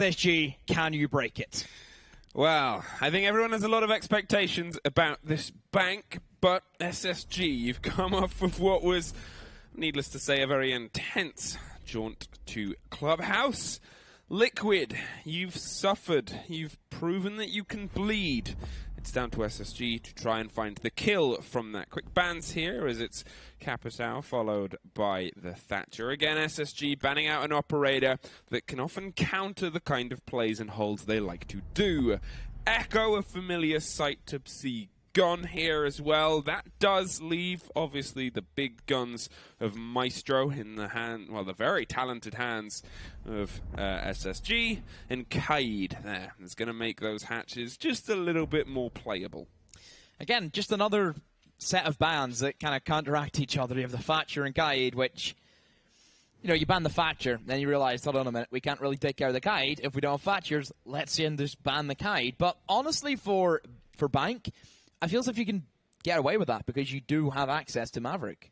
SSG, can you break it? Well, I think everyone has a lot of expectations about this bank, but SSG, you've come off with what was, needless to say, a very intense jaunt to Clubhouse. Liquid, you've suffered. You've proven that you can bleed. It's down to SSG to try and find the kill from that. Quick bans here as it's Capitao followed by the Thatcher. Again, SSG banning out an operator that can often counter the kind of plays and holds they like to do. Echo, a familiar sight to see, gone here as well. That does leave, obviously, the big guns of Maestro in the hand, well, the very talented hands of SSG, and Kaid there is going to make those hatches just a little bit more playable. Again, just another set of bans that kind of counteract each other. You have the Thatcher and Kaid, which, you know, you ban the Thatcher, then you realize, hold on a minute, we can't really take care of the Kaid. If we don't have Thatchers, let's just ban the Kaid. But honestly, for Bank, I feel as if you can get away with that because you do have access to Maverick.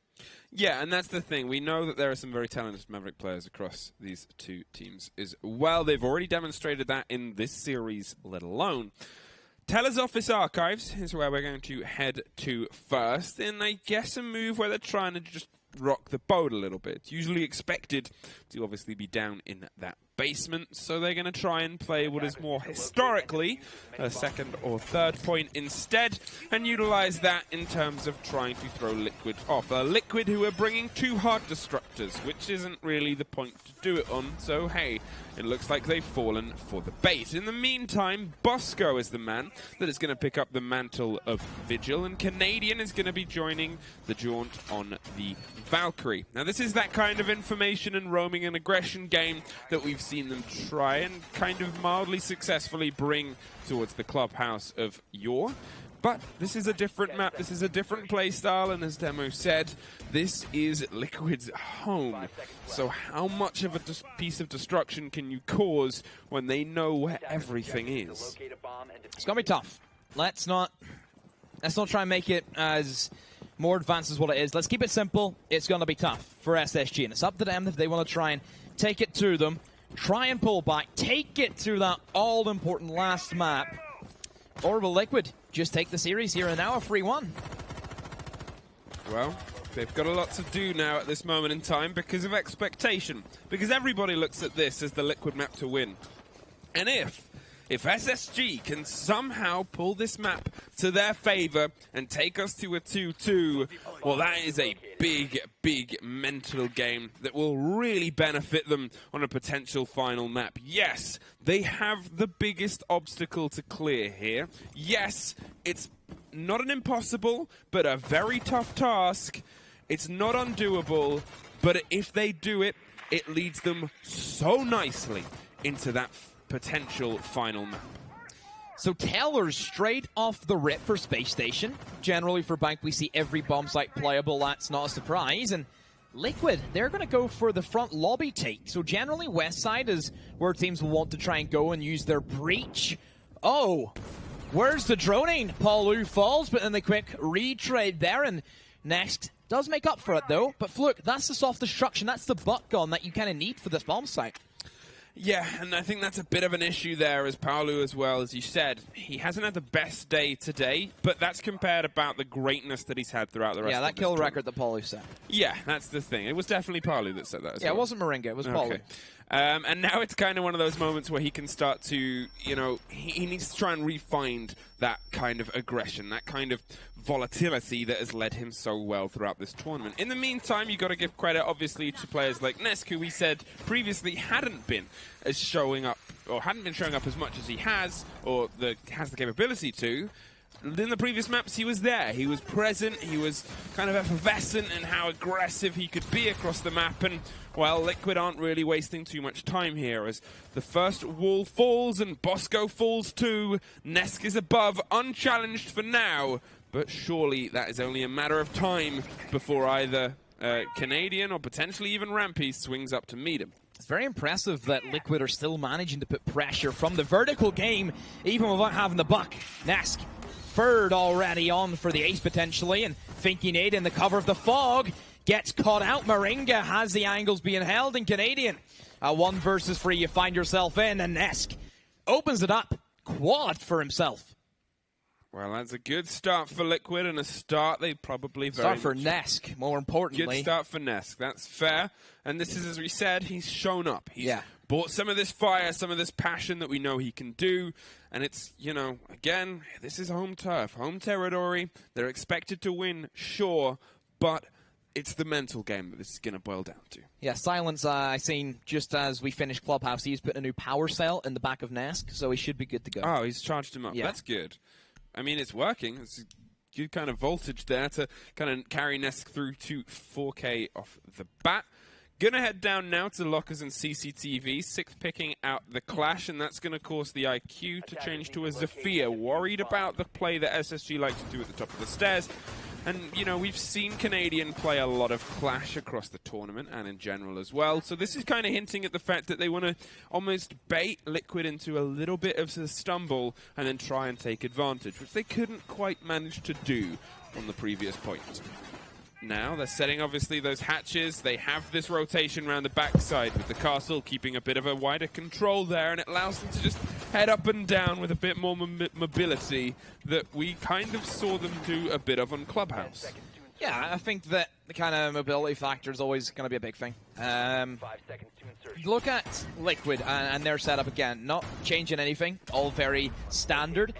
Yeah, and that's the thing. We know that there are some very talented Maverick players across these two teams as well. They've already demonstrated that in this series, let alone. Teller's Office Archives is where we're going to head to first, and I guess a move where they're trying to just rock the boat a little bit. It's usually expected to obviously be down in that basement, so they're going to try and play what is more historically a second or third point instead, and utilize that in terms of trying to throw Liquid off. Liquid who are bringing two hard destructors, which isn't really the point to do it on, so hey, it looks like they've fallen for the bait. In the meantime, Bosco is the man that is going to pick up the mantle of Vigil, and Canadian is going to be joining the jaunt on the Valkyrie. Now this is that kind of information and roaming and aggression game that we've seen them try and kind of mildly successfully bring towards the clubhouse of yore. But this is a different map, this is a different playstyle, and as Demo said, this is Liquid's home. So how much of a piece of destruction can you cause when they know where everything is? It's going to be tough. Let's not try and make it as more advanced as what it is. Let's keep it simple. It's going to be tough for SSG, and it's up to them if they want to try and take it to them, try and pull back, take it to that all-important last map, or will Liquid just take the series here and now, a 3-1? Well, they've got a lot to do now at this moment in time because of expectation, because everybody looks at this as the Liquid map to win. And if SSG can somehow pull this map to their favor and take us to a 2-2, well, that is a big, big mental game that will really benefit them on a potential final map. Yes, they have the biggest obstacle to clear here. Yes, it's not an impossible, but a very tough task. It's not undoable, but if they do it, it leads them so nicely into that potential final map. So Teller's straight off the rip for Space Station. Generally for Bank we see every bomb site playable, that's not a surprise. And Liquid, they're going to go for the front lobby take. So generally west side is where teams will want to try and go and use their breach. Oh, where's the droning? Paulu falls, but then the quick retrade there, and Next does make up for it though. But look, that's the soft destruction, that's the butt gun that you kind of need for this bomb site. Yeah, and I think that's a bit of an issue there as Paulu as well, as you said. He hasn't had the best day today, but that's compared about the greatness that he's had throughout the rest of the Yeah, that kill record that Paulu set. Yeah, that's the thing. It was definitely Paulu that said that as well. Yeah, it wasn't Moringa, it was Paulu. Okay. And now it's kind of one of those moments where he can start to, you know, he needs to try and refine that kind of aggression, that kind of volatility that has led him so well throughout this tournament. In the meantime, you've got to give credit, obviously, to players like Nesk, who we said previously hadn't been as showing up, or hadn't been showing up as much as he has, or has the capability to. In the previous maps, he was there. He was present. He was kind of effervescent in how aggressive he could be across the map. And, well, Liquid aren't really wasting too much time here as the first wall falls and Bosco falls too. Nesk is above, unchallenged for now. But surely that is only a matter of time before either Canadian or potentially even Rampy swings up to meet him. It's very impressive that Liquid are still managing to put pressure from the vertical game, even without having the buck. Nesk, third already on for the ace potentially, and Finky Nade in the cover of the fog gets caught out. Moringa has the angles being held, and Canadian. 1 versus 3 you find yourself in, and Nesk opens it up. Quad for himself. Well, that's a good start for Liquid, and a start they probably Start for Nesk, more importantly. Good start for Nesk, that's fair. And this is, as we said, he's shown up. He's brought some of this fire, some of this passion that we know he can do. And it's, you know, again, this is home turf, home territory. They're expected to win, sure, but it's the mental game that this is going to boil down to. Yeah, Silence, I seen just as we finished Clubhouse, he's put a new power cell in the back of Nesk, so he should be good to go. Oh, he's charged him up. Yeah. That's good. I mean, it's working. It's a good kind of voltage there to kind of carry Nesk through to 4K off the bat. Gonna head down now to lockers and CCTV. 6th picking out the Clash, and that's gonna cause the IQ to change to a Zofia. Worried about the play that SSG like to do at the top of the stairs. And, you know, we've seen Canadian play a lot of Clash across the tournament and in general as well. So this is kind of hinting at the fact that they want to almost bait Liquid into a little bit of a stumble and then try and take advantage, which they couldn't quite manage to do on the previous point. Now they're setting, obviously, those hatches. They have this rotation around the backside with the castle keeping a bit of a wider control there, and it allows them to just head up and down with a bit more mobility that we kind of saw them do a bit of on Clubhouse. Yeah, I think that the kind of mobility factor is always going to be a big thing. Look at Liquid and their setup again, not changing anything, all very standard.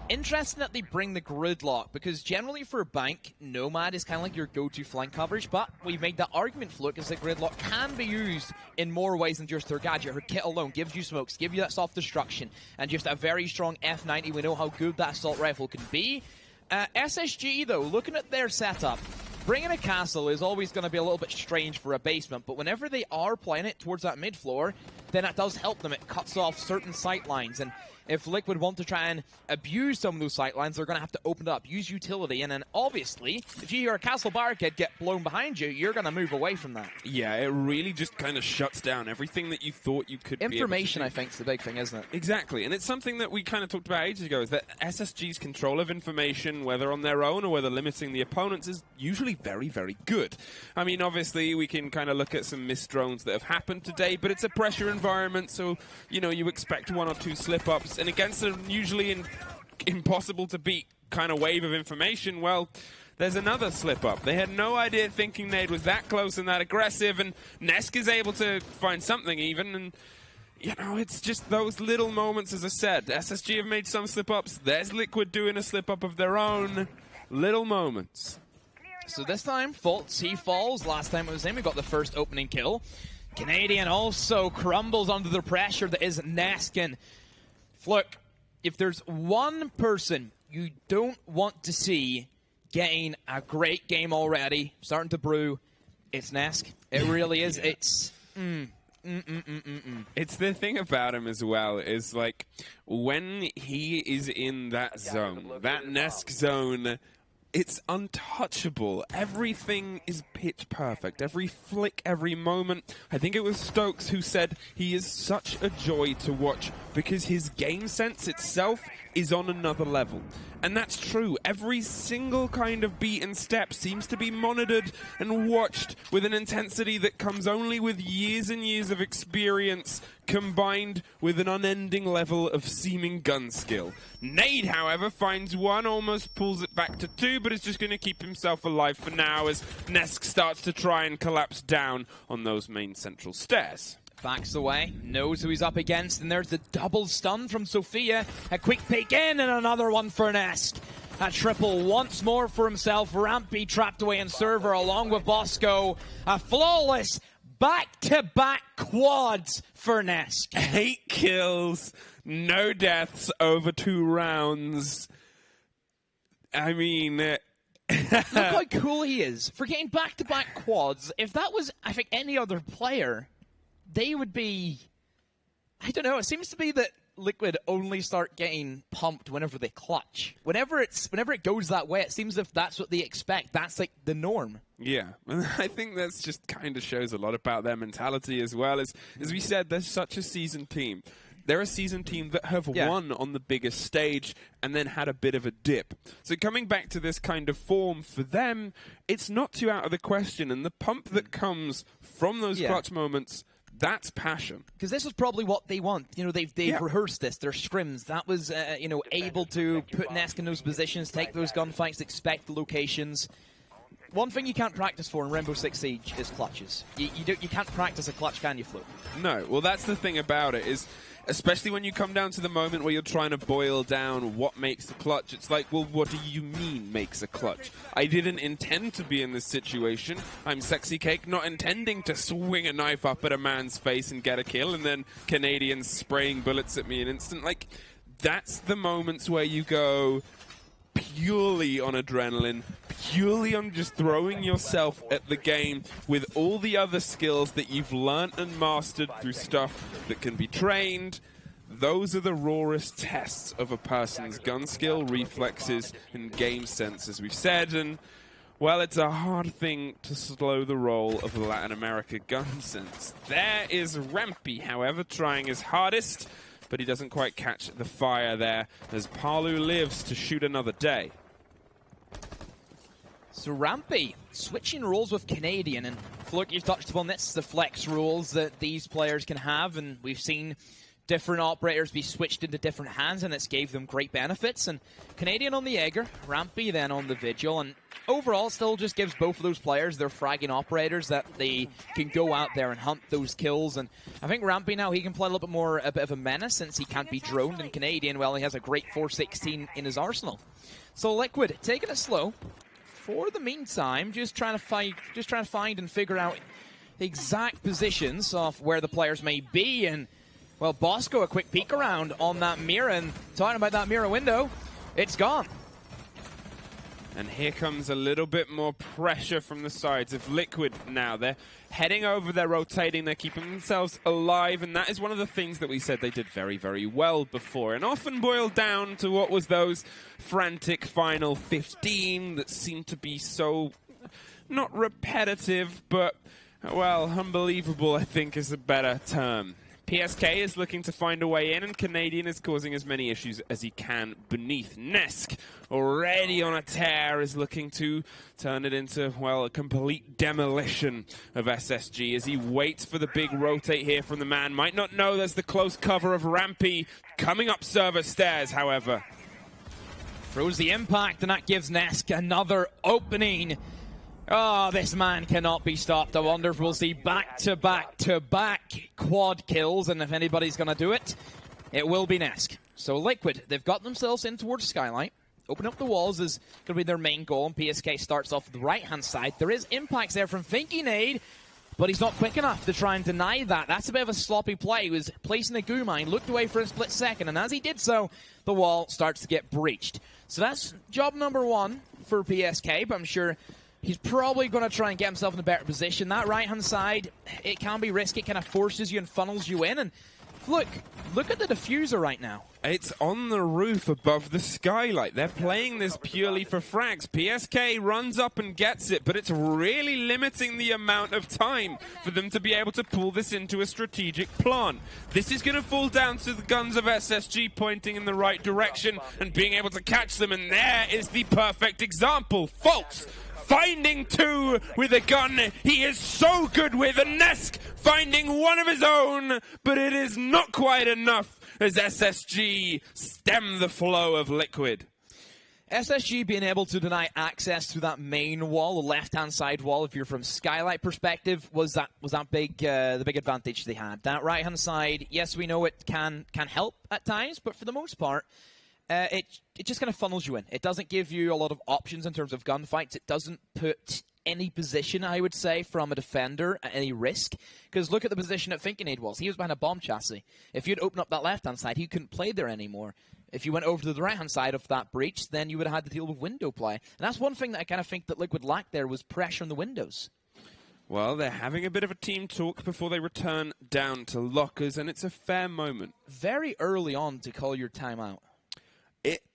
Interesting that they bring the gridlock, because generally for a bank, Nomad is kind of like your go-to flank coverage, but we've made that argument, Fluke, is that gridlock can be used in more ways than just their gadget. Her kit alone gives you smokes, gives you that soft destruction, and just a very strong F90. We know how good that assault rifle can be. SSG, though, looking at their setup, bringing a castle is always going to be a little bit strange for a basement, but whenever they are playing it towards that mid-floor, then that does help them. It cuts off certain sight lines, and if Liquid want to try and abuse some of those sight lines, they're going to have to open it up, use utility, and then obviously, if you hear a castle barricade get blown behind you, you're going to move away from that. Yeah, it really just kind of shuts down everything that you thought you could Information, I think, is the big thing, isn't it? Exactly, and it's something that we kind of talked about ages ago, is that SSG's control of information, whether on their own or whether limiting the opponents, is usually very, very good. I mean, obviously, we can kind of look at some missed drones that have happened today, but it's a pressure environment, so, you know, you expect 1 or 2 slip-ups. And against an usually impossible to beat kind of wave of information, well, there's another slip-up. They had no idea thinking Nade was that close and that aggressive, and Nesk is able to find something even, and, you know, it's just those little moments, as I said. SSG have made some slip-ups. There's Liquid doing a slip-up of their own. Little moments. So this time, Fultz, he falls. Last time it was him who got the first opening kill. Canadian also crumbles under the pressure that is Nesk, and look, if there's one person you don't want to see getting a great game already, starting to brew, it's Nesk. It really is. It's It's the thing about him as well, is like when he is in that zone, that Nesk zone, it's untouchable. Everything is pitch perfect. Every flick, every moment. I think it was Stokes who said he is such a joy to watch because his game sense itself is on another level. And that's true. Every single kind of beat and step seems to be monitored and watched with an intensity that comes only with years and years of experience combined with an unending level of seeming gun skill. Nade, however, finds 1, almost pulls it back to 2, but is just going to keep himself alive for now as Nesk starts to try and collapse down on those main central stairs. Backs away, knows who he's up against, and there's the double stun from Zofia. A quick peek in, and another one for Nesk. A triple once more for himself. Rampy trapped away in server along with Bosco. A flawless back-to-back quads for Nesk. 8 kills, no deaths over 2 rounds. I mean... Look how cool he is. For getting back-to-back quads, if that was, I think, any other player, they would be... I don't know, it seems to be that Liquid only start getting pumped whenever they clutch. Whenever it goes that way, it seems as if that's what they expect. That's like the norm. Yeah, and I think that's just kind of shows a lot about their mentality as well. As we said, they're such a seasoned team. they're a seasoned team that have won on the biggest stage and then had a bit of a dip. So coming back to this kind of form for them, it's not too out of the question. And the pump that comes from those clutch moments, that's passion. Because this is probably what they want. You know, they've rehearsed this. Their scrims. That was, you know, able to put Nesk in those positions, take those gunfights, expect the locations. One thing you can't practice for in Rainbow Six Siege is clutches. You can't practice a clutch, can you, Flo? No. Well, that's the thing about it is, especially when you come down to the moment where you're trying to boil down what makes a clutch, it's like, well, what do you mean makes a clutch? I didn't intend to be in this situation. I'm Sexy Cake, not intending to swing a knife up at a man's face and get a kill, and then Canadians spraying bullets at me in an instant. Like, that's the moments where you go purely on adrenaline, purely on just throwing yourself at the game with all the other skills that you've learnt and mastered through stuff that can be trained. Those are the rawest tests of a person's gun skill, reflexes, and game sense, as we've said. And, well, it's a hard thing to slow the roll of the Latin America gun sense. There is Rampy, however, trying his hardest, but he doesn't quite catch the fire there as Palu lives to shoot another day. So Rampy switching roles with Canadian, and look, you've touched upon this, the flex roles that these players can have, and we've seen different operators be switched into different hands, and it's gave them great benefits. And Canadian on the Jaeger, Rampy then on the Vigil, and overall still just gives both of those players their fragging operators that they can go out there and hunt those kills. And I think Rampy now, he can play a little bit more a bit of a menace since he can't be droned, and Canadian, well, he has a great 416 in his arsenal. So Liquid taking it slow for the meantime, just trying to find and figure out the exact positions of where the players may be. And well, Bosco, a quick peek around on that mirror, and talking about that mirror window, it's gone. And here comes a little bit more pressure from the sides of Liquid now. They're heading over, they're rotating, they're keeping themselves alive, and that is one of the things that we said they did very, very well before, and often boiled down to what was those frantic final 15 that seemed to be so, not repetitive, but, well, unbelievable, I think is a better term. PSK is looking to find a way in, and Canadian is causing as many issues as he can beneath. Nesk, already on a tear, is looking to turn it into, well, a complete demolition of SSG as he waits for the big rotate here from the man. Might not know there's the close cover of Rampy coming up server stairs, however. Throws the impact, and that gives Nesk another opening. Oh, this man cannot be stopped. I wonder if we'll see back-to-back-to-back quad kills, and if anybody's going to do it, it will be Nesk. So Liquid, they've got themselves in towards Skylight. Open up the walls is going to be their main goal, and PSK starts off the right-hand side. There is impacts there from Finky Nade, but he's not quick enough to try and deny that. That's a bit of a sloppy play. He was placing a goo mine, looked away for a split second, and as he did so, the wall starts to get breached. So that's job number one for PSK, but I'm sure he's probably going to try and get himself in a better position. That right-hand side, it can be risky. It kind of forces you and funnels you in. And look at the diffuser right now. It's on the roof above the skylight. They're playing this purely for frags. PSK runs up and gets it, but it's really limiting the amount of time for them to be able to pull this into a strategic plan. This is going to fall down to the guns of SSG pointing in the right direction and being able to catch them, and there is the perfect example. False! Finding two with a gun he is so good with, and Nesk finding one of his own, but it is not quite enough as SSG stem the flow of Liquid. SSG being able to deny access to that main wall, the left-hand side wall, if you're from Skylight perspective, was that big the big advantage they had. That right-hand side, yes, we know it can help at times, but for the most part, it just kind of funnels you in. It doesn't give you a lot of options in terms of gunfights. It doesn't put any position, I would say, from a defender at any risk. Because look at the position that Finkenade was. He was behind a bomb chassis. If you'd open up that left-hand side, he couldn't play there anymore. If you went over to the right-hand side of that breach, then you would have had to deal with window play. And that's one thing that I kind of think that Liquid lacked there was pressure on the windows. Well, they're having a bit of a team talk before they return down to lockers, and it's a fair moment. Very early on to call your timeout.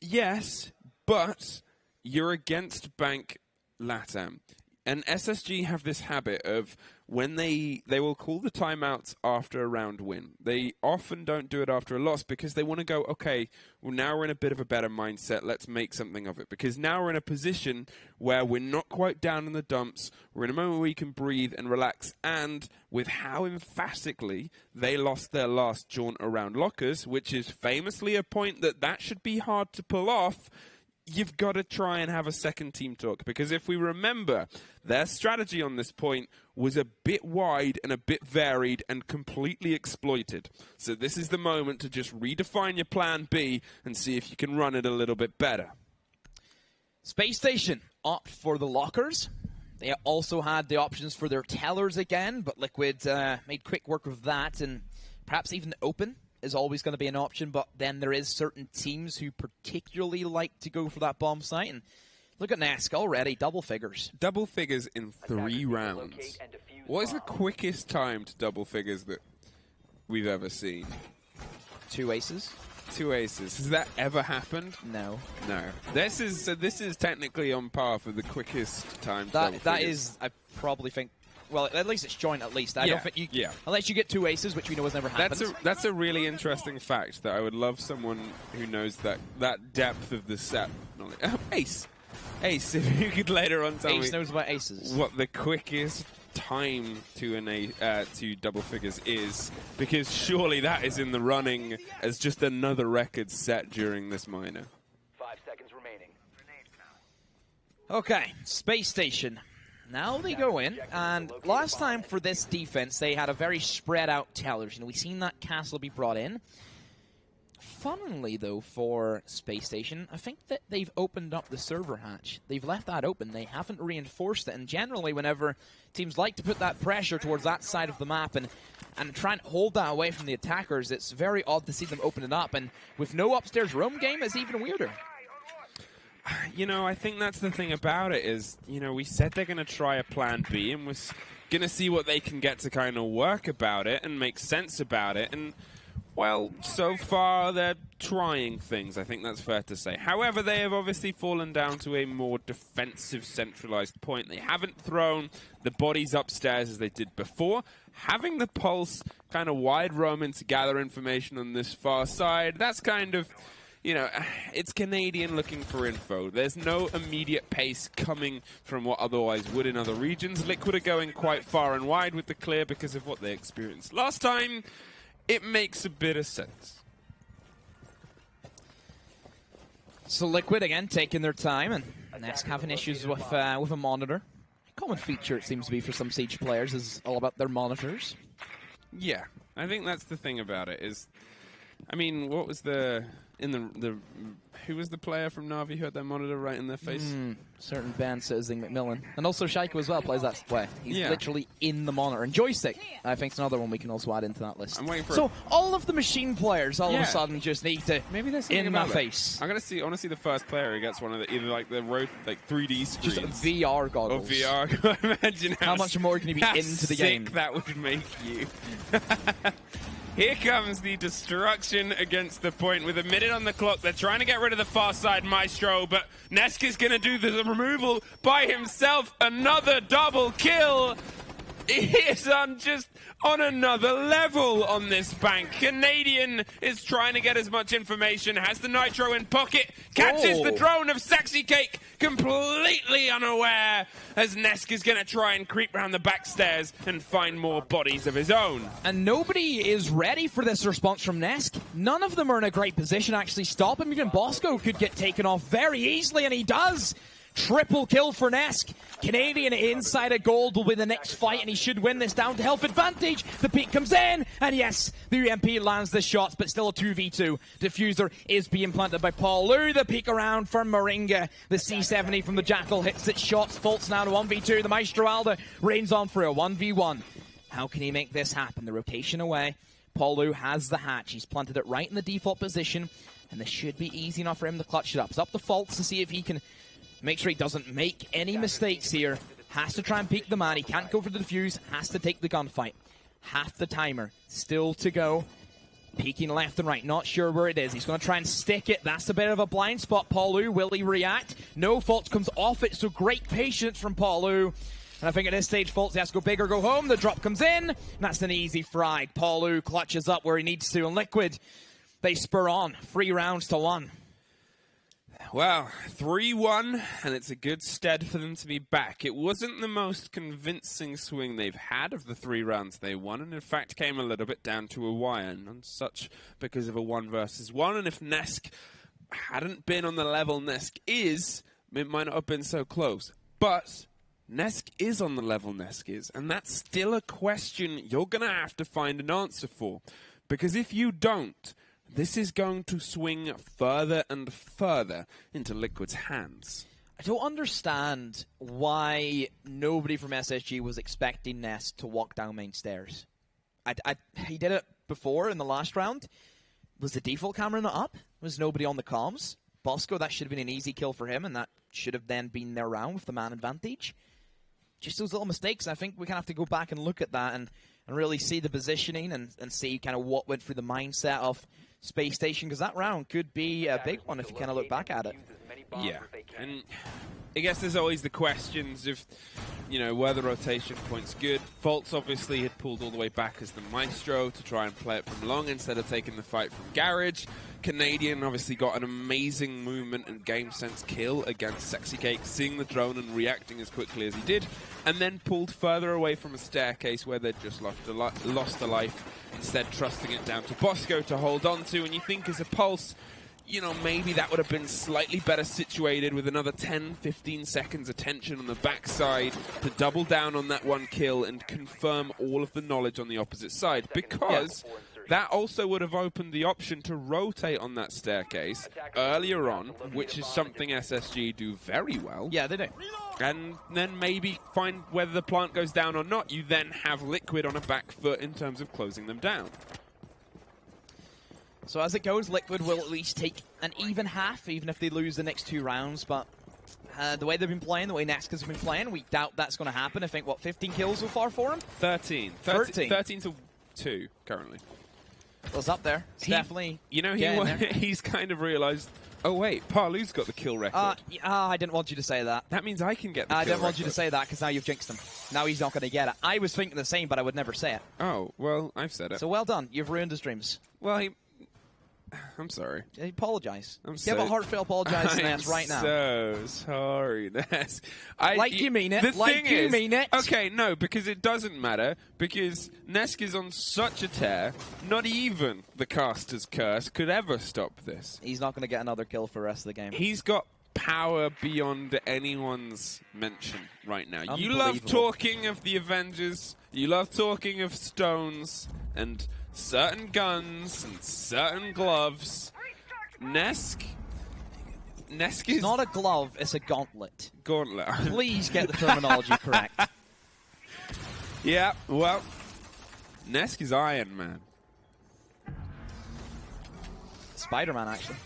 Yes, but you're against Bank LATAM. And SSG have this habit of, when they will call the timeouts after a round win. They often don't do it after a loss because they want to go, okay, well, now we're in a bit of a better mindset. Let's make something of it. Because now we're in a position where we're not quite down in the dumps. We're in a moment where we can breathe and relax. And with how emphatically they lost their last jaunt around lockers, which is famously a point that should be hard to pull off, you've got to try and have a second team talk. Because if we remember, their strategy on this point was a bit wide and a bit varied and completely exploited. So this is the moment to just redefine your plan B and see if you can run it a little bit better. Spacestation opt for the lockers. They also had the options for their tellers again, but Liquid made quick work of that, and perhaps even open is always going to be an option, but then there is certain teams who particularly like to go for that bomb site. And look at Nesk already, double figures. Double figures in 3 rounds. What is the quickest time to double figures that we've ever seen? 2 aces. 2 aces. Has that ever happened? No. No. This is technically on par for the quickest time to double figures. That is, I probably think, well, at least it's joint, at least. I don't think you... Unless you get 2 aces, which we know has never happened. That's a really interesting fact that I would love someone who knows that depth of the set. Ace! Ace, if you could later on tell me... Ace knows about aces. What the quickest time to double figures is, because surely that is in the running as just another record set during this minor. 5 seconds remaining. Okay, Space Station. Now they go in, and last time for this defense, they had a very spread out tellers. You know, we've seen that castle be brought in. Funnily, though, for Space Station, I think that they've opened up the server hatch. They've left that open. They haven't reinforced it. And generally, whenever teams like to put that pressure towards that side of the map and try and hold that away from the attackers, it's very odd to see them open it up. And with no upstairs roam game, it's even weirder. You know, I think that's the thing about it is, you know, we said they're going to try a plan B and we're going to see what they can get to kind of work about it and make sense about it. And, well, so far they're trying things. I think that's fair to say. However, they have obviously fallen down to a more defensive, centralized point. They haven't thrown the bodies upstairs as they did before. Having the pulse kind of wide roaming to gather information on this far side, that's kind of... You know, it's Canadian looking for info. There's no immediate pace coming from what otherwise would in other regions. Liquid are going quite far and wide with the clear because of what they experienced last time. It makes a bit of sense. So Liquid, again, taking their time, and Nesk having issues with a monitor. A common feature, it seems to be, for some Siege players is all about their monitors. Yeah, I think that's the thing about it is... I mean, what was the... who was the player from Na'Vi who had their monitor right in their face? Certain band citizen McMillan. And also Shaiko as well plays that way. He's literally in the monitor. And Joystick, I think, is another one we can also add into that list. I'm waiting for so all of the machine players all of a sudden just need to maybe there's in my about face. I want to see the first player who gets one of the either like the 3D screens. Just VR goggles. Or VR. Imagine how much more can you be into the game? That would make you. Here comes the destruction against the point with a minute on the clock. They're trying to get rid of the far side Maestro, but Nesk is going to do the removal by himself. Another double kill. He is just on another level on this bank. Canadian is trying to get as much information, has the nitro in pocket, catches the drone of Sexy Cake, completely unaware, as Nesk is going to try and creep around the back stairs and find more bodies of his own. And nobody is ready for this response from Nesk. None of them are in a great position to actually stop him. Even Bosco could get taken off very easily, and he does. Triple kill for Nesk. Canadian inside of gold will be the next fight, and he should win this down to health advantage. The peak comes in, and yes, the UMP lands the shots, but still a 2v2. Diffuser is being planted by Paul Liu. The peek around for Moringa. The C70 from the Jackal hits its shots. Faults now to 1v2. The Maestro Alda reigns on for a 1v1. How can he make this happen? The rotation away. Paul Liu has the hatch. He's planted it right in the default position, and this should be easy enough for him to clutch it up. It's up to Faults to see if he can make sure he doesn't make any mistakes here. Has to try and peek the man. He can't go for the defuse. Has to take the gunfight. Half the timer still to go. Peeking left and right. Not sure where it is. He's going to try and stick it. That's a bit of a blind spot. Paul Liu, will he react? No. Faults comes off it, so great patience from Paul Liu. And I think at this stage, Fultz has to go big or go home. The drop comes in, and that's an easy frag. Palu clutches up where he needs to, and Liquid, they spur on. 3 rounds to 1. Well, 3-1, and it's a good stead for them to be back. It wasn't the most convincing swing they've had of the 3 rounds they won, and in fact came a little bit down to a wire, and such because of a 1 versus 1. And if Nesk hadn't been on the level Nesk is, it might not have been so close. But Nesk is on the level Nesk is, and that's still a question you're going to have to find an answer for. Because if you don't, this is going to swing further and further into Liquid's hands. I don't understand why nobody from SSG was expecting Nesk to walk down main stairs. He did it before in the last round. Was the default camera not up? Was nobody on the comms? Bosco, that should have been an easy kill for him, and that should have then been their round with the man advantage. Just those little mistakes. I think we kind of have to go back and look at that and really see the positioning and see kind of what went through the mindset of Spacestation, because that round could be a big one if you kind of look back at it. Yeah, and I guess there's always the questions of, you know, were the rotation points good? Fultz obviously had pulled all the way back as the Maestro to try and play it from long instead of taking the fight from Garage. Canadian obviously got an amazing movement and game sense kill against Sexy Cake, seeing the drone and reacting as quickly as he did, and then pulled further away from a staircase where they'd just lost a life, instead trusting it down to Bosco to hold on to. And you think as a Pulse, you know, maybe that would have been slightly better situated with another 10-15 seconds attention on the backside to double down on that 1 kill and confirm all of the knowledge on the opposite side, because that also would have opened the option to rotate on that staircase earlier on, which is something SSG do very well. Yeah, they do. And then maybe find whether the plant goes down or not. You then have Liquid on a back foot in terms of closing them down. So as it goes, Liquid will at least take an even half, even if they lose the next 2 rounds. But the way they've been playing, the way Neska's been playing, we doubt that's going to happen. I think, what, 15 kills so far for him? 13 to 2 currently. Well, it's up there. It's definitely. You know, he's kind of realized, oh wait, Palu's got the kill record. I didn't want you to say that. That means I can get the kill I didn't record. want you to say that because now you've jinxed him. Now he's not going to get it. I was thinking the same, but I would never say it. Oh, well, I've said it. So well done. You've ruined his dreams. Well, I'm sorry. Apologize. Give a heartfelt apologize to Ness right now. I'm so sorry, Ness. You mean it. Mean it. Okay, no, because it doesn't matter, because Nesk is on such a tear, not even the caster's curse could ever stop this. He's not going to get another kill for the rest of the game. He's got power beyond anyone's mention right now. You love talking of the Avengers, you love talking of stones, and certain guns and certain gloves. Nesk is... It's not a glove, it's a gauntlet. Gauntlet. Please get the terminology correct. Yeah, well, Nesk is Iron Man. Spider-Man, actually.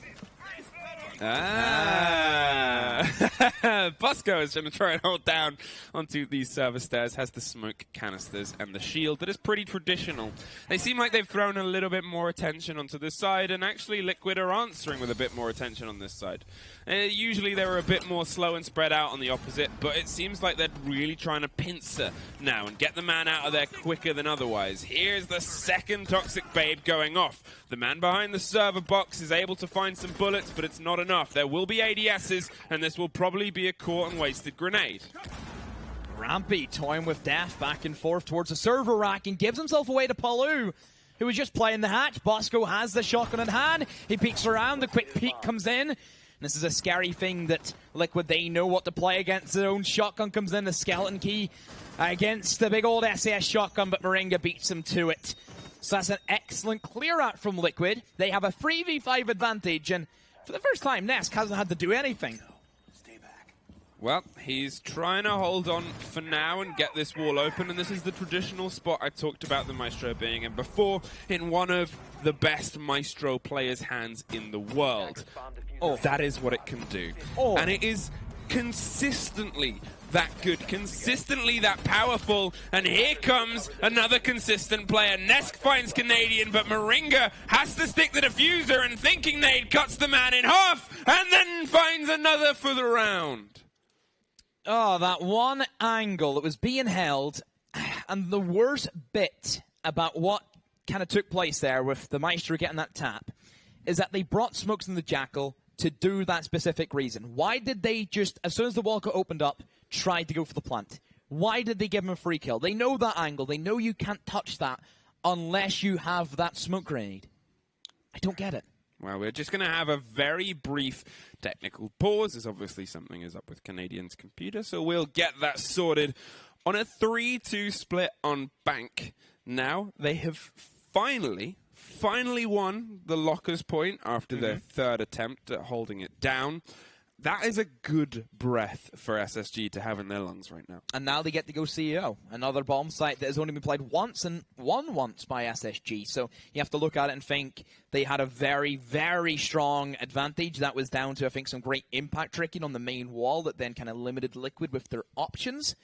Bosco is going to try and hold down onto these server stairs, has the smoke canisters and the shield that is pretty traditional. They seem like they've thrown a little bit more attention onto this side, and actually Liquid are answering with a bit more attention on this side. Usually they were a bit more slow and spread out on the opposite, but it seems like they're really trying to pincer now and get the man out of there quicker than otherwise. Here's the second Toxic Babe going off. The man behind the server box is able to find some bullets, but it's not enough. There will be ADSs, and this will probably be a caught and wasted grenade. Rampy toying with death back and forth towards the server rack and gives himself away to Palu, who was just playing the hatch. Bosco has the shotgun in hand. He peeks around. The quick peek comes in. This is a scary thing that Liquid, they know what to play against. Their own shotgun comes in, the skeleton key against the big old SAS shotgun, but Moringa beats him to it. So that's an excellent clear out from Liquid. They have a 3v5 advantage, and for the first time, Nesk hasn't had to do anything. Well, he's trying to hold on for now and get this wall open, and this is the traditional spot I talked about the Maestro being in before, in one of the best Maestro players' hands in the world. Oh, that is what it can do. Oh. And it is consistently that good, consistently that powerful, and here comes another consistent player. Nesk finds Canadian, but Moringa has to stick the diffuser, and thinking nade cuts the man in half, and then finds another for the round. Oh, that one angle that was being held, and the worst bit about what kind of took place there with the Maestro getting that tap is that they brought Smokes and the Jackal to do that specific reason. Why did they just, as soon as the walker opened up, try to go for the plant? Why did they give him a free kill? They know that angle. They know you can't touch that unless you have that smoke grenade. I don't get it. Well, we're just going to have a very brief technical pause, as obviously something is up with Canadian's computer, so we'll get that sorted. On a 3-2 split on Bank, now they have finally won the Lockers point after their third attempt at holding it down. That is a good breath for SSG to have in their lungs right now. And now they get to go CEO, another bomb site that has only been played once and won once by SSG. So you have to look at it and think they had a very, very strong advantage. That was down to, I think, some great impact tricking on the main wall that then kind of limited Liquid with their options.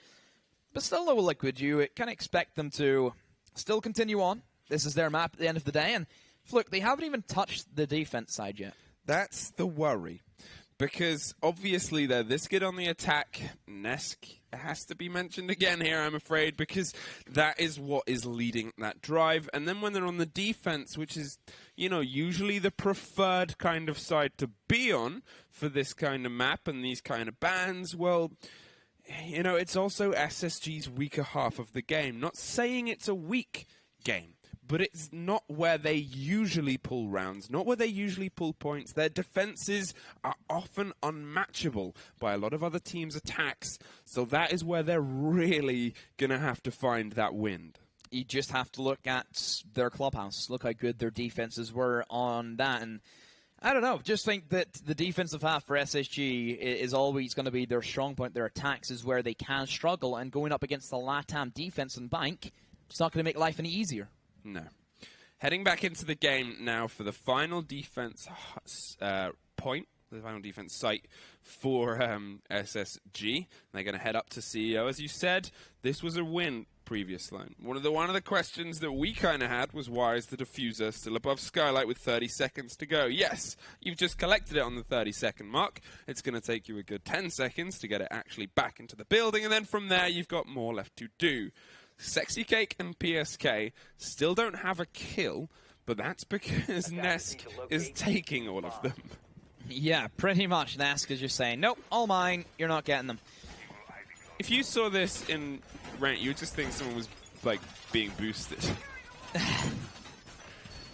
But still, though, Liquid, you kind of expect them to still continue on. This is their map at the end of the day. And look, they haven't even touched the defense side yet. That's the worry. Because obviously they're this good on the attack. Nesk has to be mentioned again here, I'm afraid, because that is what is leading that drive. And then when they're on the defense, which is, you know, usually the preferred kind of side to be on for this kind of map and these kind of bans, well, you know, it's also SSG's weaker half of the game. Not saying it's a weak game, but it's not where they usually pull rounds, not where they usually pull points. Their defenses are often unmatchable by a lot of other teams' attacks, so that is where they're really going to have to find that wind. You just have to look at their clubhouse, look how good their defenses were on that, and I don't know, just think that the defensive half for SSG is always going to be their strong point. Their attacks is where they can struggle, and going up against the LATAM defense and Bank, it's not going to make life any easier. No. Heading back into the game now for the final defense point, the final defense site for SSG. They're going to head up to CEO. As you said, this was a win previous line. One of the questions that we kind of had was, why is the diffuser still above Skylight with 30 seconds to go? Yes, you've just collected it on the 30-second mark. It's going to take you a good 10 seconds to get it actually back into the building, and then from there you've got more left to do. Sexy Cake and PSK still don't have a kill, but that's because Nesk is taking all of them. Yeah, pretty much. Nesk is just saying, nope, all mine, you're not getting them. If you saw this in Rant, you would just think someone was, like, being boosted.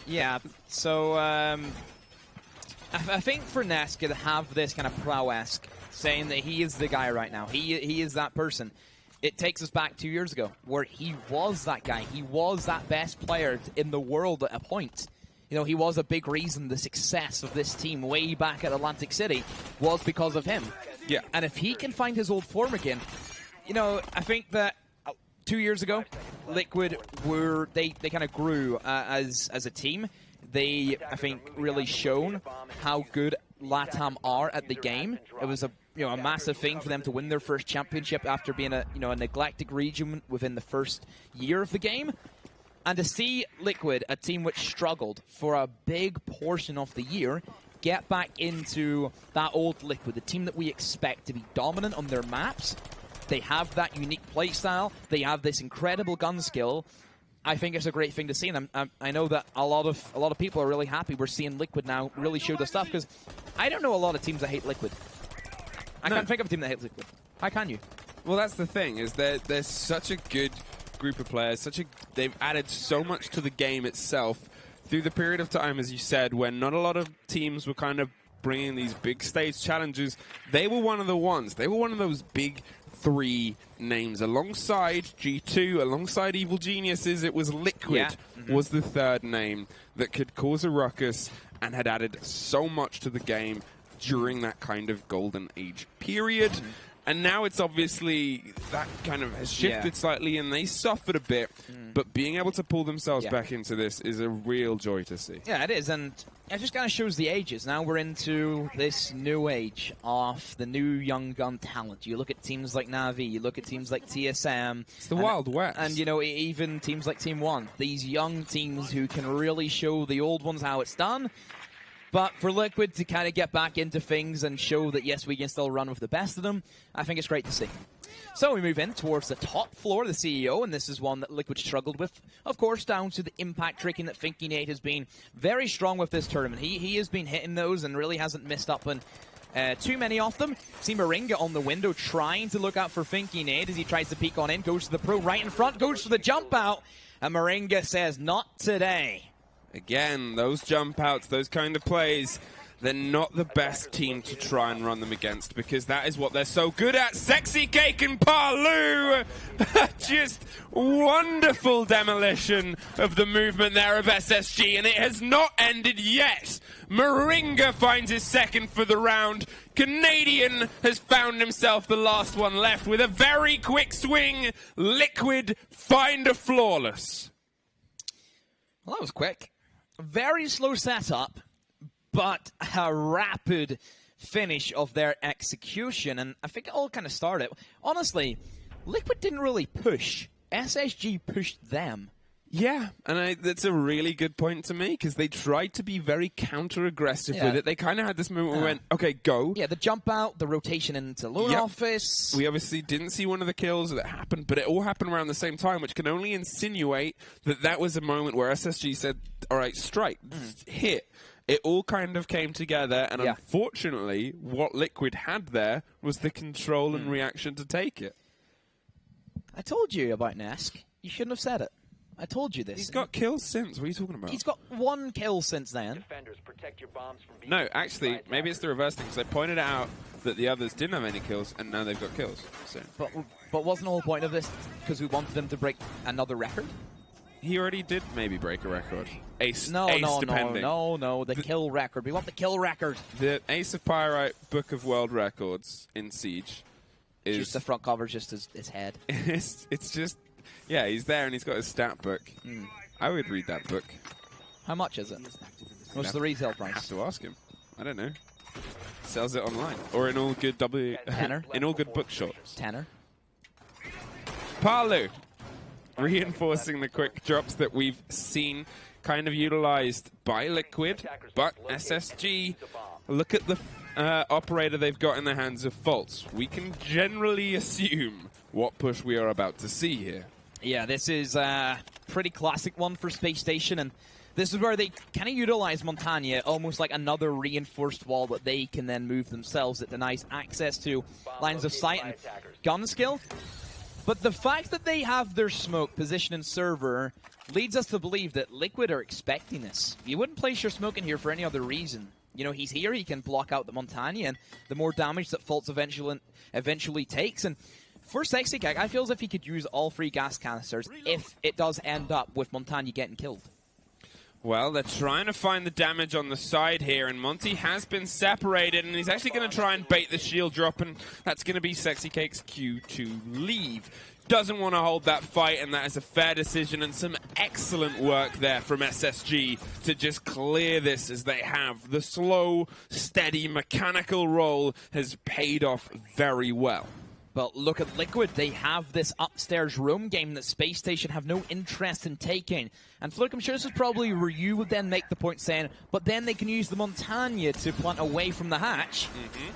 Yeah, so I think for Nesk to have this kind of prowess, saying that he is the guy right now, he is that person. It takes us back 2 years ago, where he was that guy. He was that best player in the world at a point. You know, he was a big reason the success of this team way back at Atlantic City was because of him. Yeah. And if he can find his old form again, you know, I think that 2 years ago, Liquid they kind of grew as a team. They, I think, really shown how good LATAM are at the game. It was a massive thing for them to win their first championship after being a neglected region within the first year of the game. And to see Liquid, a team which struggled for a big portion of the year, get back into that old Liquid, the team that we expect to be dominant on their maps. They have that unique playstyle. They have this incredible gun skill. I think it's a great thing to see, and I know that a lot of people are really happy we're seeing Liquid now really show the stuff, because I don't know a lot of teams that hate Liquid. I can't think of a team that hates Liquid. How can you? Well, that's the thing, is they're such a good group of players. They've added so much to the game itself through the period of time, as you said, when not a lot of teams were kind of bringing these big stage challenges. They were one of the ones. They were one of those big three names alongside G2, alongside Evil Geniuses. It was Liquid was the third name that could cause a ruckus and had added so much to the game during that kind of golden age period. And now it's obviously that kind of has shifted slightly, and they suffered a bit. But being able to pull themselves back into this is a real joy to see. Yeah, it is, and it just kind of shows the ages. Now we're into this new age of the new young gun talent. You look at teams like Na'Vi, you look at teams like TSM. It's the Wild West. And, you know, even teams like Team 1. These young teams who can really show the old ones how it's done. But for Liquid to kind of get back into things and show that, yes, we can still run with the best of them, I think it's great to see. So we move in towards the top floor, the CEO, and this is one that Liquid struggled with. Of course, down to the impact tricking that Finky8 has been very strong with this tournament. He has been hitting those and really hasn't missed up on too many of them. See Moringa on the window trying to look out for Finky8 as he tries to peek on in, goes to the pro right in front, goes for the jump out, and Moringa says, not today. Again, those jump outs, those kind of plays, they're not the best team to try and run them against because that is what they're so good at. Sexy Cake and Parlu! Just wonderful demolition of the movement there of SSG, and it has not ended yet. Moringa finds his second for the round. Canadian has found himself the last one left with a very quick swing. Liquid find a flawless. Well, that was quick. Very slow setup, but a rapid finish of their execution. And I think it all kind of started. Honestly, Liquid didn't really push. SSG pushed them. Yeah, and that's a really good point to make, because they tried to be very counter-aggressive with it. They kind of had this moment where we went, okay, go. Yeah, the jump out, the rotation into loan office. We obviously didn't see one of the kills that happened, but it all happened around the same time, which can only insinuate that that was a moment where SSG said, all right, strike, hit. It all kind of came together, and unfortunately, what Liquid had there was the control and reaction to take it. I told you about Nesk. You shouldn't have said it. I told you this. He's got kills since. What are you talking about? He's got one kill since then. No, actually, maybe it's the reverse thing, because I pointed out that the others didn't have any kills, and now they've got kills. So. But wasn't the whole point of this because we wanted them to break another record? He already did maybe break a record. Ace No, depending. no, the kill record. We want the kill record. The Ace of Pyrite Book of World Records in Siege is... Just the front cover's just his head. it's just... Yeah, he's there and he's got his stat book. I would read that book. How much is it? What's the retail price? I have to ask him. I don't know. Sells it online. Or in all good Tenner? in all good bookshops. Tenner. Parlu. Reinforcing the quick drops that we've seen kind of utilized by Liquid, but SSG, look at the operator they've got in the hands of Faults. We can generally assume what push we are about to see here. Yeah, this is a pretty classic one for Spacestation, and this is where they kind of utilize Montagne almost like another reinforced wall that they can then move themselves. It denies access to lines of sight and gun skill. But the fact that they have their smoke position and server leads us to believe that Liquid are expecting this. You wouldn't place your smoke in here for any other reason. You know, he's here, he can block out the Montagne, and the more damage that Faults eventually takes. And for Sexy Cake, I feel as if he could use all 3 gas canisters if it does end up with Montagne getting killed. Well, they're trying to find the damage on the side here, and Monty has been separated, and he's actually going to try and bait the shield drop, and that's going to be Sexy Cake's cue to leave. Doesn't want to hold that fight, and that is a fair decision, and some excellent work there from SSG to just clear this as they have. The slow, steady, mechanical roll has paid off very well. But look at Liquid. They have this upstairs room game that Space Station have no interest in taking. And Flick, I'm sure this is probably where you would then make the point saying, but then they can use the Montagne to plant away from the hatch.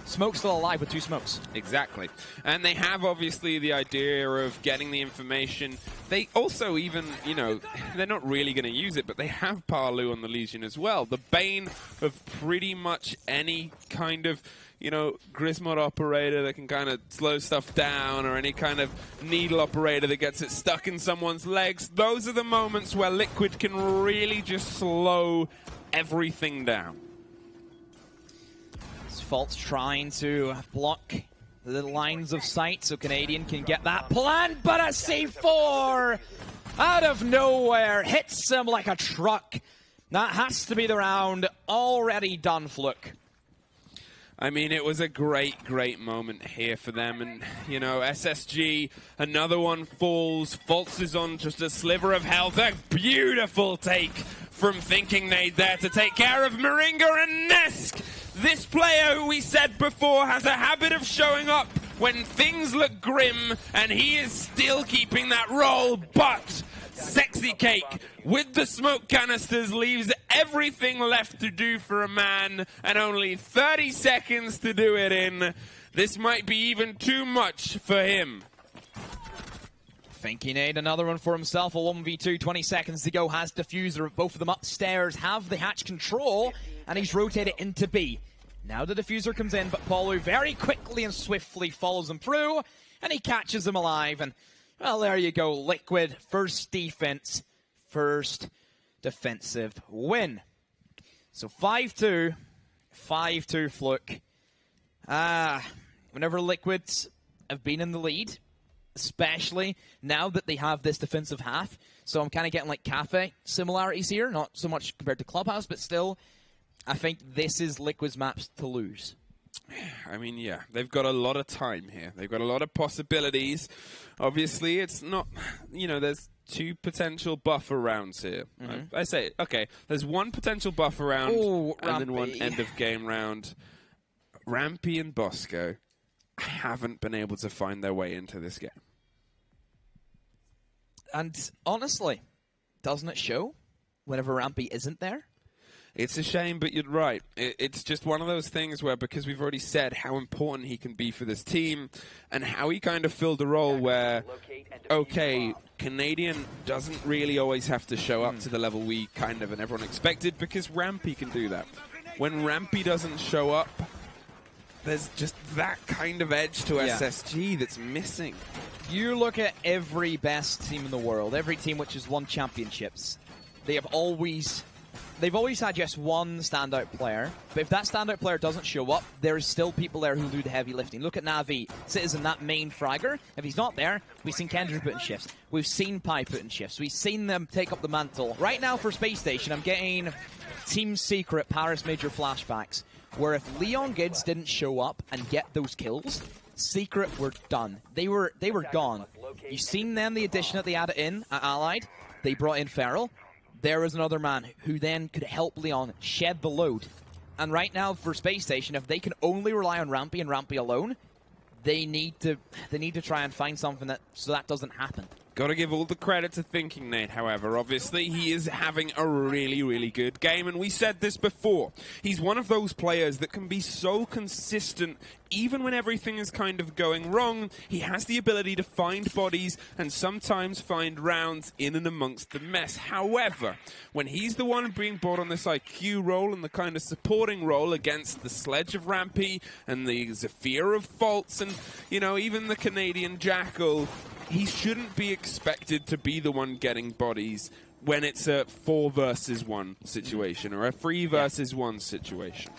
Smoke's still alive with 2 smokes. Exactly. And they have obviously the idea of getting the information. They also even, you know, they're not really going to use it, but they have Parlu on the Legion as well. The bane of pretty much any kind of, you know, Grismod operator that can kind of slow stuff down, or any kind of needle operator that gets it stuck in someone's legs. Those are the moments where Liquid can really just slow everything down. Fault's trying to block the lines of sight so Canadian can get that plan, but a C4 out of nowhere hits him like a truck. That has to be the round. Already done, Fluke. I mean, it was a great, great moment here for them. And, you know, SSG, another one falls. Faults is on just a sliver of health. A beautiful take from Finky8 there to take care of Moringa and Nesk. This player, who we said before, has a habit of showing up when things look grim, and he is still keeping that role. But Sexy Cake with the smoke canisters leaves everything left to do for a man and only 30 seconds to do it in. This might be even too much for him. Think he need another one for himself. A 1v2, 20 seconds to go. Has Diffuser. Both of them upstairs have the hatch control, and he's rotated into B. Now the Diffuser comes in, but Paulo very quickly and swiftly follows him through, and he catches him alive. And, well, there you go. Liquid, first defense, first defensive win. So 5-2, 5-2 Fluke. Whenever Liquids have been in the lead, especially now that they have this defensive half. So I'm kind of getting like Cafe similarities here, not so much compared to Clubhouse, but still, I think this is Liquid's maps to lose. I mean, yeah, they've got a lot of time here. They've got a lot of possibilities. Obviously, it's not, you know, there's 2 potential buffer rounds here. I say, okay, there's 1 potential buffer round and then 1 end of game round. Rampy and Bosco haven't been able to find their way into this game. And honestly, doesn't it show whenever Rampy isn't there? It's a shame, but you're right. It's just one of those things where, because we've already said how important he can be for this team and how he kind of filled a role where, okay, Canadian doesn't really always have to show up to the level we kind of and everyone expected, because Rampy can do that. When Rampy doesn't show up, there's just that kind of edge to SSG that's missing. You look at every best team in the world, every team which has won championships. They've always had just one standout player, but if that standout player doesn't show up, there is still people there who do the heavy lifting. Look at Navi, Citizen, that main fragger. If he's not there, we've seen Kendra put in shifts. We've seen Pi put in shifts. We've seen them take up the mantle. Right now for Spacestation, I'm getting Team Secret Paris Major flashbacks, where if Leon Gids didn't show up and get those kills, Secret were done. They were gone. You've seen them, the addition that they added in at Allied. They brought in Feral. There was another man who then could help Leon shed the load. And right now for Spacestation, if they can only rely on Rampy and Rampy alone, they need to try and find something so that doesn't happen. Got to give all the credit to Thinking Nate, however. Obviously, he is having a really, really good game, and we said this before. He's one of those players that can be so consistent, even when everything is kind of going wrong. He has the ability to find bodies and sometimes find rounds in and amongst the mess. However, when he's the one being brought on this IQ role and the kind of supporting role against the Sledge of Rampy and the Zephyr of Faults and, you know, even the Canadian Jackal, he shouldn't be expected to be the one getting bodies when it's a 4 versus 1 situation or a 3 versus 1 situation.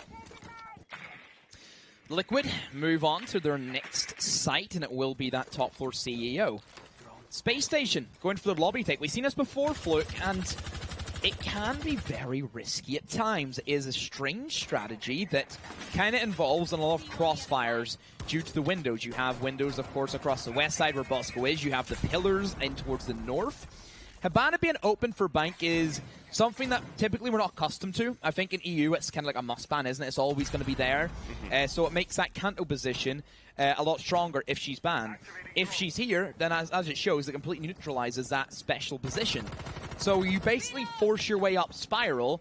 Liquid move on to their next site, and it will be that top floor CEO. Spacestation going for the lobby take. We've seen this before, Fluke, and it can be very risky at times. It is a strange strategy that kind of involves a lot of crossfires due to the windows. You have windows, of course, across the west side where Bosco is. You have the pillars in towards the north. Habana being open for Bank is something that typically we're not accustomed to. I think in EU it's kind of like a must ban, isn't it? It's always going to be there. So it makes that Kanto position a lot stronger if she's banned. If she's here, then as it shows, it completely neutralizes that special position. So you basically force your way up Spiral,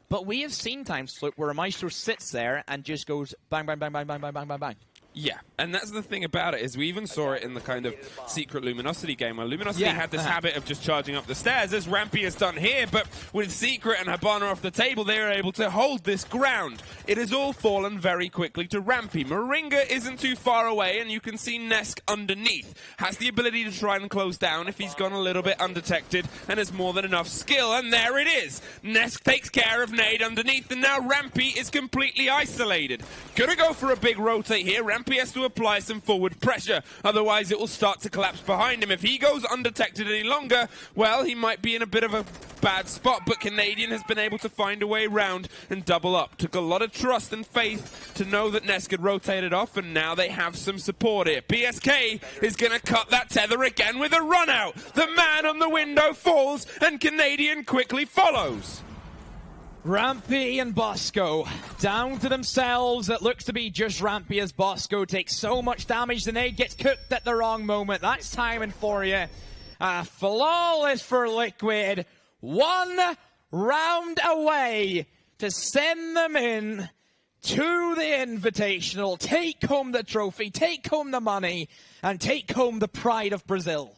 but we have seen times, Fluke, where a Maestro sits there and just goes bang, bang, bang, bang, bang, bang, bang, bang, bang. Yeah, and that's the thing about it, is we even saw it in the kind of Secret Luminosity game, where Luminosity had this habit of just charging up the stairs, as Rampy has done here, but with Secret and Habana off the table, they are able to hold this ground. It has all fallen very quickly to Rampy. Moringa isn't too far away, and you can see Nesk underneath. Has the ability to try and close down if he's gone a little bit undetected, and has more than enough skill, and there it is. Nesk takes care of Nade underneath, and now Rampy is completely isolated. Gonna go for a big rotate here. Rampy has to apply some forward pressure, otherwise it will start to collapse behind him. If he goes undetected any longer, well, he might be in a bit of a bad spot, but Canadian has been able to find a way around and double up. Took a lot of trust and faith to know that Nesk had rotated off, and now they have some support here. PSK is going to cut that tether again with a run out. The man on the window falls, and Canadian quickly follows. Rampy and Bosco down to themselves. It looks to be just Rampy as Bosco takes so much damage. The nade gets cooked at the wrong moment. That's timing for you. Flawless for Liquid. 1 round away to send them in to the Invitational. Take home the trophy, take home the money, and take home the pride of Brazil.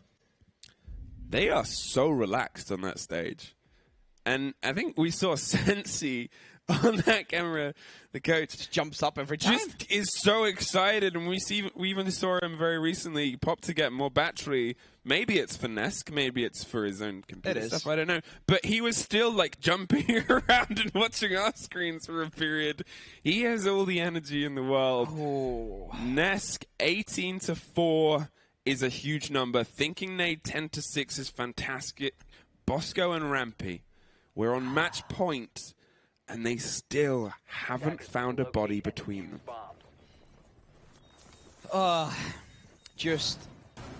They are so relaxed on that stage. And I think we saw Sensi on that camera, the coach, just jumps up every time. Just is so excited, and we even saw him very recently pop to get more battery. Maybe it's for Nesk, maybe it's for his own computer stuff, I don't know. But he was still like jumping around and watching our screens for a period. He has all the energy in the world. Oh. Nesk 18-4 is a huge number. Thinking Nade 10-6 is fantastic. Bosco and Rampy, we're on match point. And they still haven't found a body between them.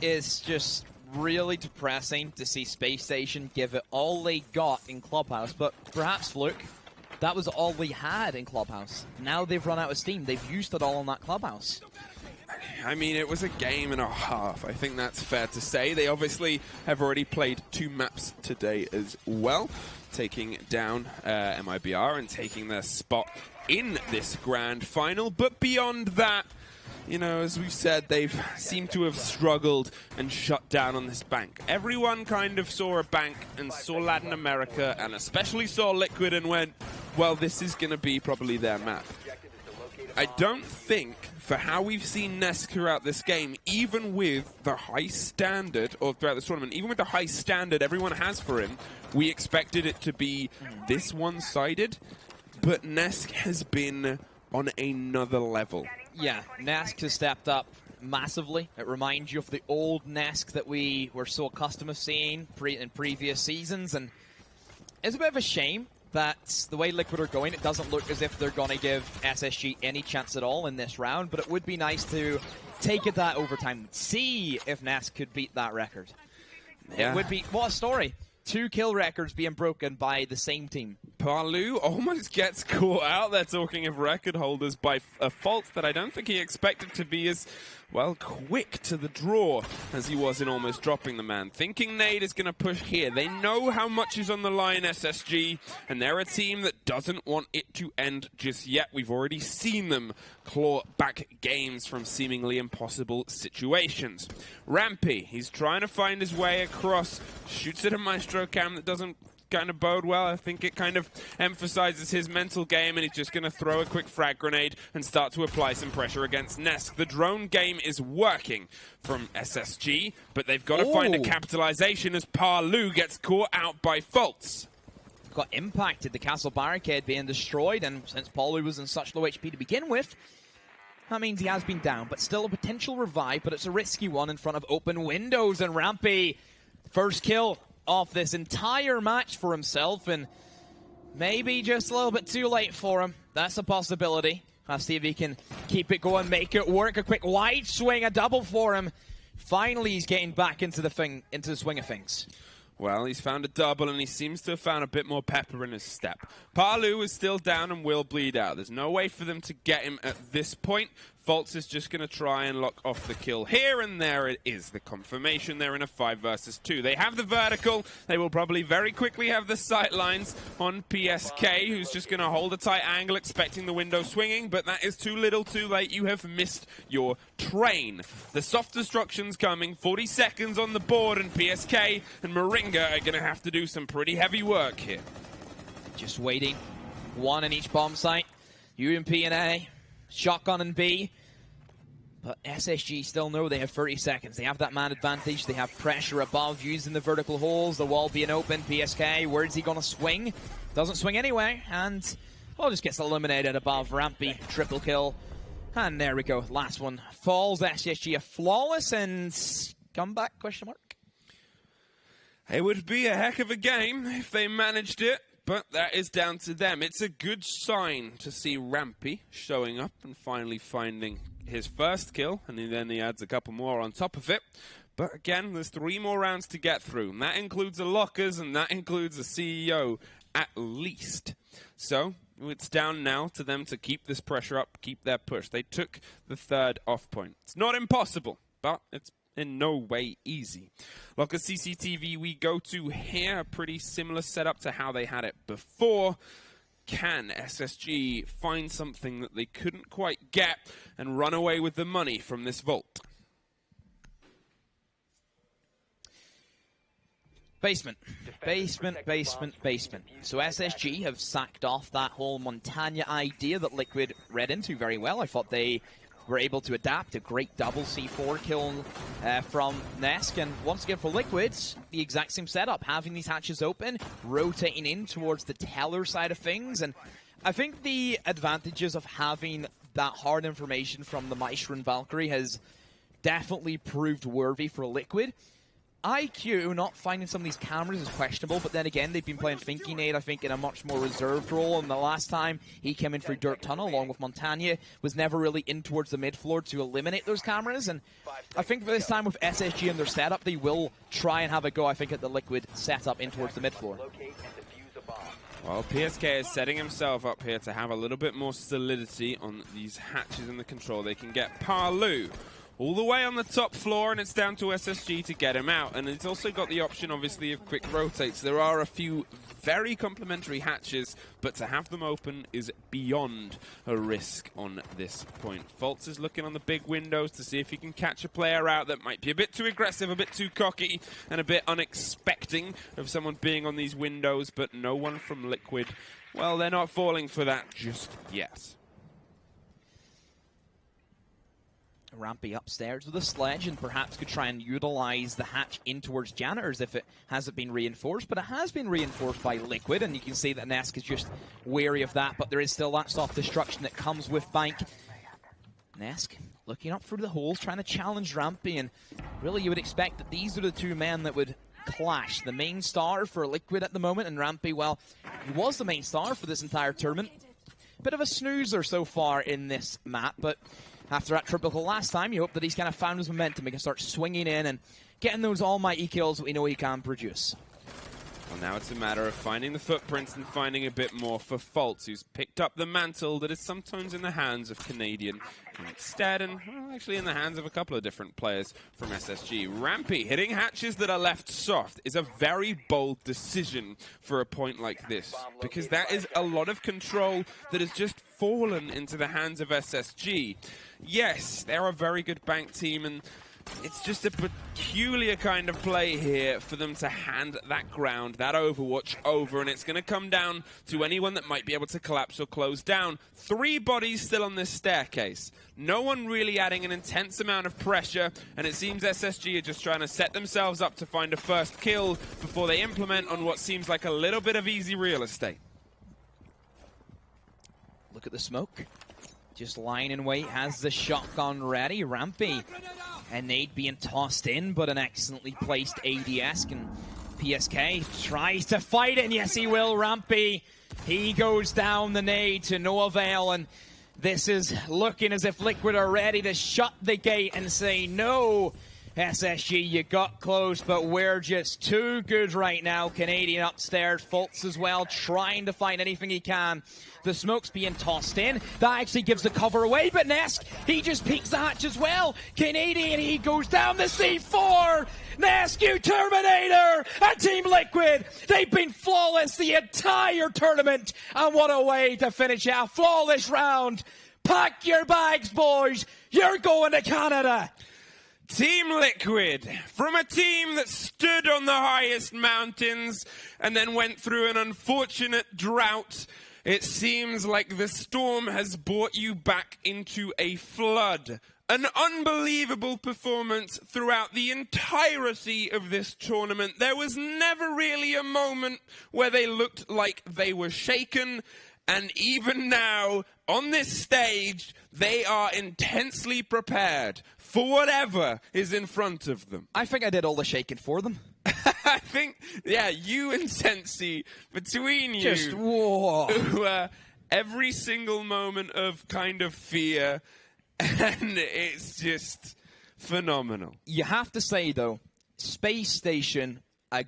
It's just really depressing to see Spacestation give it all they got in Clubhouse. But perhaps, Fluke, that was all they had in Clubhouse. Now they've run out of steam. They've used it all in that Clubhouse. I mean, it was a game and a half. I think that's fair to say. They obviously have already played 2 maps today as well, taking down MIBR and taking their spot in this grand final. But beyond that, you know, as we've said, they've seemed to have struggled and shut down on this bank. Everyone kind of saw a bank and saw Latin America and especially saw Liquid and went, well, this is going to be probably their map. I don't think, for how we've seen Nesk throughout this game, even with the high standard, or throughout this tournament, even with the high standard everyone has for him, we expected it to be this one-sided, but Nesk has been on another level. Yeah, Nesk has stepped up massively. It reminds you of the old Nesk that we were so accustomed to seeing in previous seasons, and it's a bit of a shame that the way Liquid are going, it doesn't look as if they're going to give SSG any chance at all in this round, but it would be nice to take it that overtime, see if Nesk could beat that record. Yeah. It would be, what a story. 2 kill records being broken by the same team. Parlu almost gets caught out. They're talking of record holders by a fault that I don't think he expected to be as, well, quick to the draw as he was in almost dropping the man. Thinking Nade is going to push here. They know how much is on the line, SSG, and they're a team that doesn't want it to end just yet. We've already seen them claw back games from seemingly impossible situations. Rampy, he's trying to find his way across, shoots at a Maestro cam that doesn't kind of bode well. I think it kind of emphasizes his mental game, and he's just going to throw a quick frag grenade and start to apply some pressure against Nesk. The drone game is working from SSG, but they've got to find a capitalization as Parlu gets caught out by faults. Got impacted, the castle barricade being destroyed, and since Parlu was in such low HP to begin with, that means he has been down, but still a potential revive, but it's a risky one in front of open windows, and Rampy, first kill off this entire match for himself, and maybe just a little bit too late for him. That's a possibility. I'll see if he can keep it going, make it work. A quick wide swing, a double for him. Finally, he's getting back into the swing of things. Well, he's found a double, and he seems to have found a bit more pepper in his step. Parlu is still down and will bleed out. There's no way for them to get him at this point. Faults is just going to try and lock off the kill here, and there it is. The confirmation. They're in a 5 versus 2. They have the vertical. They will probably very quickly have the sight lines on PSK, who's just going to hold a tight angle, expecting the window swinging, but that is too little too late. You have missed your train. The soft destruction's coming. 40 seconds on the board, and PSK and Moringa are going to have to do some pretty heavy work here. Just waiting. 1 in each bomb site. UMP and A. Shotgun and B. But SSG still know they have 30 seconds. They have that man advantage. They have pressure above using the vertical holes. The wall being open. PSK, where's he going to swing? Doesn't swing anyway. And, well, just gets eliminated above. Rampy, triple kill. And there we go. Last one falls. SSG a flawless and comeback, question mark? It would be a heck of a game if they managed it. But that is down to them. It's a good sign to see Rampy showing up and finally finding his first kill, and then he adds a couple more on top of it. But again, there's 3 more rounds to get through, and that includes the lockers, and that includes the CEO at least. So it's down now to them to keep this pressure up, keep their push. They took the 3rd off point. It's not impossible, but it's in no way easy. Locker CCTV we go to here, a pretty similar setup to how they had it before. Can SSG find something that they couldn't quite get and run away with the money from this vault? Basement. So SSG have sacked off that whole Montagna idea that Liquid read into very well. I thought they were able to adapt a great double C4 kill from Nesk. And once again for Liquid, the exact same setup. Having these hatches open, rotating in towards the Teller side of things. And I think the advantages of having that hard information from the Maestro and Valkyrie has definitely proved worthy for Liquid. IQ not finding some of these cameras is questionable, but then again, they've been playing Thinking Aid, I think, in a much more reserved role. And the last time he came in through Dirt Tunnel, along with Montagna, was never really in towards the mid floor to eliminate those cameras. And I think for this time with SSG and their setup, they will try and have a go, I think, at the Liquid setup in towards the mid floor. Well, PSK is setting himself up here to have a little bit more solidity on these hatches in the control. They can get Palu all the way on the top floor, and it's down to SSG to get him out. And it's also got the option, obviously, of quick rotates. There are a few very complementary hatches, but to have them open is beyond a risk on this point. Fultz is looking on the big windows to see if he can catch a player out that might be a bit too aggressive, a bit too cocky, and a bit unexpecting of someone being on these windows, but no one from Liquid, well, they're not falling for that just yet. Rampy upstairs with a sledge and perhaps could try and utilize the hatch in towards Janitors if it hasn't been reinforced, but it has been reinforced by Liquid, and you can see that Nesk is just wary of that, but there is still that soft destruction that comes with Bank. Nesk looking up through the holes, trying to challenge Rampy, and really you would expect that these are the two men that would clash. The main star for Liquid at the moment, and Rampy, well, he was the main star for this entire tournament. Bit of a snoozer so far in this map, but after that triple kill last time, you hope that he's kind of found his momentum. He can start swinging in and getting those almighty kills that we know he can produce. Well, now it's a matter of finding the footprints and finding a bit more for Fultz, who's picked up the mantle that is sometimes in the hands of Canadian instead, and well, actually in the hands of a couple of different players from SSG. Rampy hitting hatches that are left soft is a very bold decision for a point like this, because that is a lot of control that has just fallen into the hands of SSG. Yes, they're a very good bank team, and it's just a peculiar kind of play here for them to hand that ground, that Overwatch over, and it's going to come down to anyone that might be able to collapse or close down. 3 bodies still on this staircase. No one really adding an intense amount of pressure, and it seems SSG are just trying to set themselves up to find a first kill before they implement on what seems like a little bit of easy real estate. Look at the smoke. Just lying in wait, has the shotgun ready. Rampy and nade being tossed in, but an excellently placed ADS, and PSK tries to fight it, and yes he will. Rampy, he goes down the nade to no avail, and this is looking as if Liquid are ready to shut the gate and say, no, SSG, you got close, but we're just too good right now. Canadian upstairs, Fultz as well, trying to find anything he can. The smoke's being tossed in. That actually gives the cover away, but Nesk, he just peeks the hatch as well. Canadian, he goes down the C4. Nesk, you Terminator! And Team Liquid, they've been flawless the entire tournament. And what a way to finish out a flawless round. Pack your bags, boys. You're going to Canada. Team Liquid, from a team that stood on the highest mountains and then went through an unfortunate drought, it seems like the storm has brought you back into a flood. An unbelievable performance throughout the entirety of this tournament. There was never really a moment where they looked like they were shaken. And even now, on this stage, they are intensely prepared for whatever is in front of them. I think I did all the shaking for them. I think, yeah, you and Sensi, between you, just whoa. Every single moment of kind of fear, and it's just phenomenal. You have to say, though, Spacestation, a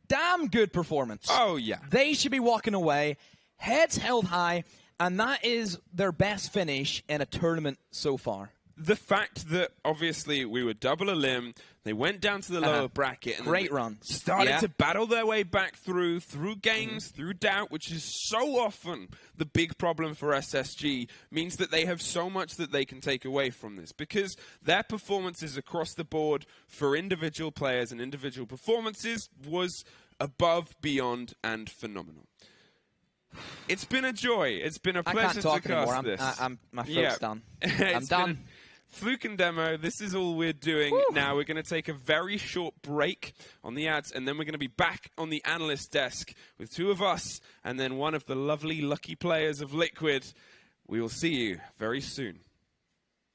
damn good performance. Oh, yeah. They should be walking away, heads held high, and that is their best finish in a tournament so far. the fact that obviously we were double a limb, they went down to the lower bracket and great run. Started to battle their way back through games, through doubt, which is so often the big problem for SSG, means that they have so much that they can take away from this, because their performances across the board for individual players and individual performances was above, beyond, and phenomenal. It's been a joy. It's been a pleasure to cast this. My throat's done. I'm done. Fluke and Demo, this is all we're doing now. We're going to take a very short break on the ads, and then we're going to be back on the analyst desk with two of us and then one of the lovely, lucky players of Liquid. We will see you very soon.